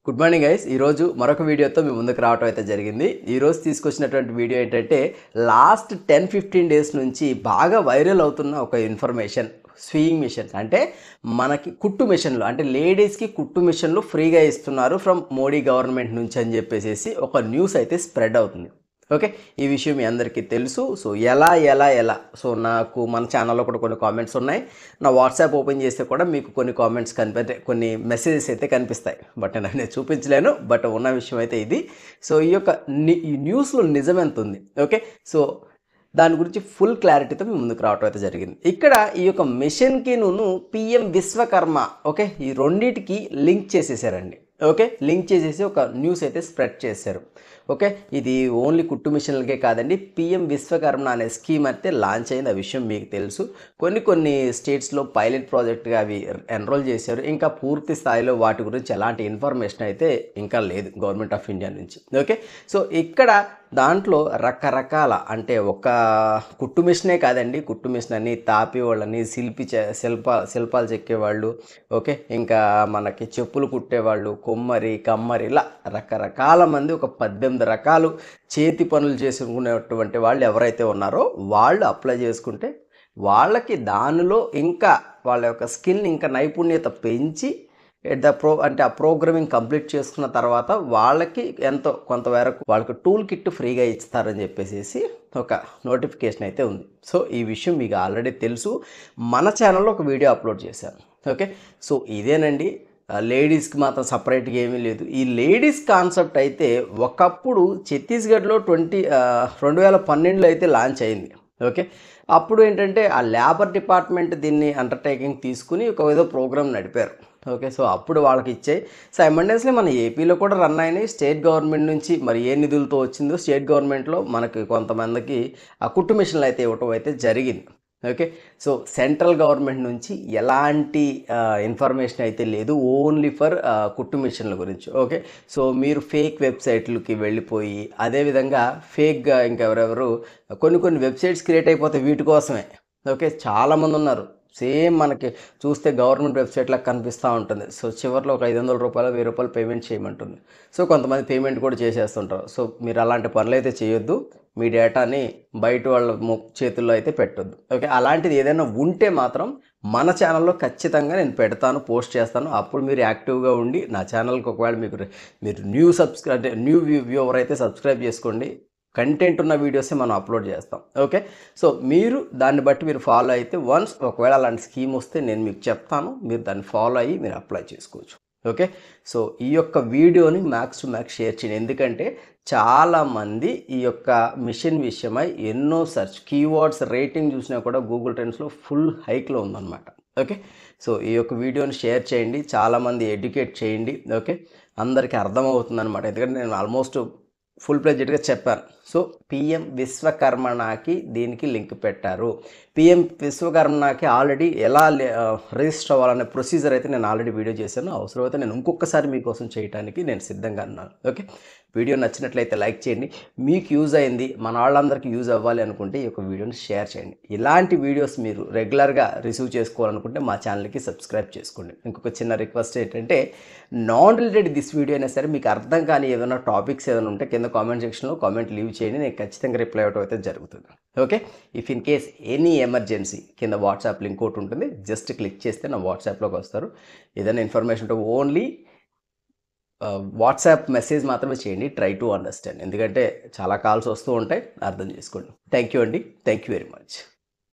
Good morning guys. ఈరోజు మరొక వీడియోతో మీ ముందుకు రావడం అయితే జరిగింది. ఈరోజు తీసుకొచ్చినటువంటి వీడియో ఏంటంటే లాస్ట్ 10-15 డేస్ నుంచి బాగా వైరల్ అవుతున్న ఒక ఇన్ఫర్మేషన్. స్వియింగ్ మిషన్స్ అంటే మనకి కుట్టు మిషన్లు, అంటే లేడీస్కి కుట్టు మిషన్లు ఫ్రీగా ఇస్తున్నారు ఫ్రమ్ మోడీ గవర్నమెంట్ నుంచి అని చెప్పేసి ఒక న్యూస్ అయితే స్ప్రెడ్ అవుతుంది. ఓకే, ఈ విషయం మీ అందరికీ తెలుసు. సో ఎలా సో నాకు మన ఛానల్లో కూడా కొన్ని కామెంట్స్ ఉన్నాయి. నా వాట్సాప్ ఓపెన్ చేస్తే కూడా మీకు కొన్ని కామెంట్స్ కొన్ని మెసేజెస్ అయితే కనిపిస్తాయి. బట్ నేను చూపించలేను. బట్ ఉన్న విషయం అయితే ఇది. సో ఈ యొక్క ఈ న్యూస్లో నిజం ఎంత ఉంది, ఓకే, సో దాని గురించి ఫుల్ క్లారిటీతో మీ ముందుకు రావడం అయితే జరిగింది. ఇక్కడ ఈ యొక్క మిషన్కి పిఎం విశ్వకర్మ, ఓకే, ఈ రెండింటికి లింక్ చేసేసారండి. ఓకే, లింక్ చేసేసి ఒక న్యూస్ అయితే స్ప్రెడ్ చేశారు. ఓకే, ఇది ఓన్లీ కుట్టు మిషన్లకే కాదండి, పిఎం విశ్వకర్మ అనే స్కీమ్ అయితే లాంచ్ అయింది. ఆ విషయం మీకు తెలుసు. కొన్ని స్టేట్స్లో పైలట్ ప్రాజెక్ట్గా అవి ఎన్రోల్ చేశారు. ఇంకా పూర్తి స్థాయిలో వాటి గురించి ఎలాంటి ఇన్ఫర్మేషన్ అయితే ఇంకా లేదు గవర్నమెంట్ ఆఫ్ ఇండియా నుంచి. ఓకే, సో ఇక్కడ దాంట్లో రకరకాల, అంటే ఒక కుట్టు మిషనే కాదండి, కుట్టు మిషన్ అని తాపి వాళ్ళని, శిల్పాలు చెక్కేవాళ్ళు, ఓకే, ఇంకా మనకి చెప్పులు కుట్టేవాళ్ళు, కొమ్మరి, కమ్మరి, ఇలా రకరకాల మంది, ఒక 18 రకాలు చేతి పనులు చేసుకునేటువంటి వాళ్ళు ఎవరైతే ఉన్నారో వాళ్ళు అప్లై చేసుకుంటే వాళ్ళకి దానిలో ఇంకా వాళ్ళ యొక్క స్కిల్, ఇంకా నైపుణ్యత పెంచి అంటే ఆ ప్రోగ్రామింగ్ కంప్లీట్ చేసుకున్న తర్వాత వాళ్ళకి ఎంతో కొంతవరకు వాళ్ళకి టూల్ కిట్ ఫ్రీగా ఇస్తారని చెప్పేసి ఒక నోటిఫికేషన్ అయితే ఉంది. సో ఈ విషయం మీకు ఆల్రెడీ తెలుసు. మన ఛానల్లో ఒక వీడియో అప్లోడ్ చేశాను. ఓకే, సో ఇదేనండి. లేడీస్కి మాత్రం సపరేట్గా ఏమీ లేదు. ఈ లేడీస్ కాన్సెప్ట్ అయితే ఒకప్పుడు ఛత్తీస్గఢ్లో 2012లో అయితే లాంచ్ అయింది. ఓకే, అప్పుడు ఏంటంటే ఆ లేబర్ డిపార్ట్మెంట్ దీన్ని అండర్టేకింగ్ తీసుకుని ఒక ఏదో ప్రోగ్రామ్ నడిపారు. ఓకే, సో అప్పుడు వాళ్ళకి ఇచ్చాయి. సైమల్టేనియస్లీ మన ఏపీలో కూడా రన్ అయినాయి. స్టేట్ గవర్నమెంట్ నుంచి మరి ఏ నిధులతో వచ్చిందో స్టేట్ గవర్నమెంట్లో మనకి కొంతమందికి ఆ కుట్టు మిషన్లు అయితే ఇవ్వటం అయితే జరిగింది. ఓకే, సో సెంట్రల్ గవర్నమెంట్ నుంచి ఎలాంటి ఇన్ఫర్మేషన్ అయితే లేదు, ఓన్లీ ఫర్ కుట్టు మిషన్ల గురించి. ఓకే, సో మీరు ఫేక్ వెబ్సైట్లకి వెళ్ళిపోయి, అదేవిధంగా ఫేక్గా ఇంకెవరెవరు కొన్ని వెబ్సైట్స్ క్రియేట్ అయిపోతాయి వీటి కోసమే. ఓకే, చాలామంది ఉన్నారు. సేమ్ మనకి చూస్తే గవర్నమెంట్ వెబ్సైట్లో కనిపిస్తూ ఉంటుంది. సో చివరిలో ఒక 500 రూపాయలు, 1000 రూపాయలు పేమెంట్ చేయమంటుంది. సో కొంతమంది పేమెంట్ కూడా చేసేస్తుంటారు. సో మీరు అలాంటి పనులు అయితే చేయొద్దు. మీ డేటాని బయట వాళ్ళ చేతుల్లో అయితే పెట్టొద్దు. ఓకే, అలాంటిది ఏదైనా ఉంటే మాత్రం మన ఛానల్లో ఖచ్చితంగా నేను పెడతాను, పోస్ట్ చేస్తాను. అప్పుడు మీరు యాక్టివ్గా ఉండి నా ఛానల్కి ఒకవేళ మీరు న్యూ వ్యూవర్ అయితే సబ్స్క్రైబ్ చేసుకోండి. కంటెంట్ ఉన్న వీడియోసే మనం అప్లోడ్ చేస్తాం. ఓకే, సో మీరు దాన్ని బట్టి మీరు ఫాలో అయితే వన్స్ ఒకవేళ అలాంటి స్కీమ్ వస్తే నేను మీకు చెప్తాను, మీరు దాన్ని ఫాలో అయ్యి మీరు అప్లై చేసుకోవచ్చు. ఓకే, సో ఈ యొక్క వీడియోని మ్యాక్స్ టు మ్యాక్స్ షేర్ చేయండి. ఎందుకంటే చాలామంది ఈ యొక్క మిషన్ విషయమై ఎన్నో కీవర్డ్స్ రేటింగ్ చూసినా కూడా గూగుల్ ట్రెండ్స్లో ఫుల్ హైక్లో ఉందన్నమాట. ఓకే, సో ఈ యొక్క వీడియోని షేర్ చేయండి, చాలామంది ఎడ్యుకేట్ చేయండి. ఓకే, అందరికీ అర్థమవుతుంది అనమాట. ఎందుకంటే నేను ఆల్మోస్ట్ ఫుల్ ప్లెడ్జ్డ్గా చెప్పాను. సో పిఎం విశ్వకర్మకి దీనికి లింక్ పెట్టారు. పిఎం విశ్వకర్మకి ఆల్రెడీ ఎలా రిజిస్టర్ అవ్వాలనే ప్రొసీజర్ అయితే నేను ఆల్రెడీ వీడియో చేశాను. అవసరమైతే నేను ఇంకొకసారి మీకోసం చేయడానికి నేను సిద్ధంగా ఉన్నాను. ఓకే, వీడియో నచ్చినట్లయితే లైక్ చేయండి. మీకు యూజ్ అయింది, మన వాళ్ళందరికీ యూజ్ అవ్వాలి అనుకుంటే ఈ యొక్క వీడియోని షేర్ చేయండి. ఇలాంటి వీడియోస్ మీరు రెగ్యులర్గా రిసీవ్ చేసుకోవాలనుకుంటే మా ఛానల్కి సబ్స్క్రైబ్ చేసుకోండి. ఇంకొక చిన్న రిక్వెస్ట్ ఏంటంటే, నాన్ రిలేటెడ్ దిస్ వీడియో అయినా సరే మీకు అర్థం కాని ఏదైనా టాపిక్స్ ఏదైనా ఉంటే కింద కామెంట్ సెక్షన్లో కామెంట్ లీవ్ చేయండి. నేను ఖచ్చితంగా రిప్లై అవ్వడం అయితే జరుగుతుంది. Okay, if in case any emergency కింద వాట్సాప్ లింక్ ఒకటి ఉంటుంది, జస్ట్ క్లిక్ చేస్తే నా వాట్సాప్లోకి వస్తారు. ఏదైనా ఇన్ఫర్మేషన్ ఉంటే ఓన్లీ వాట్సాప్ మెసేజ్ మాత్రమే చేయండి. Try to understand. ఎందుకంటే చాలా కాల్స్ వస్తూ ఉంటాయి, అర్థం చేసుకోండి. థ్యాంక్ యూ అండి. Thank you very much.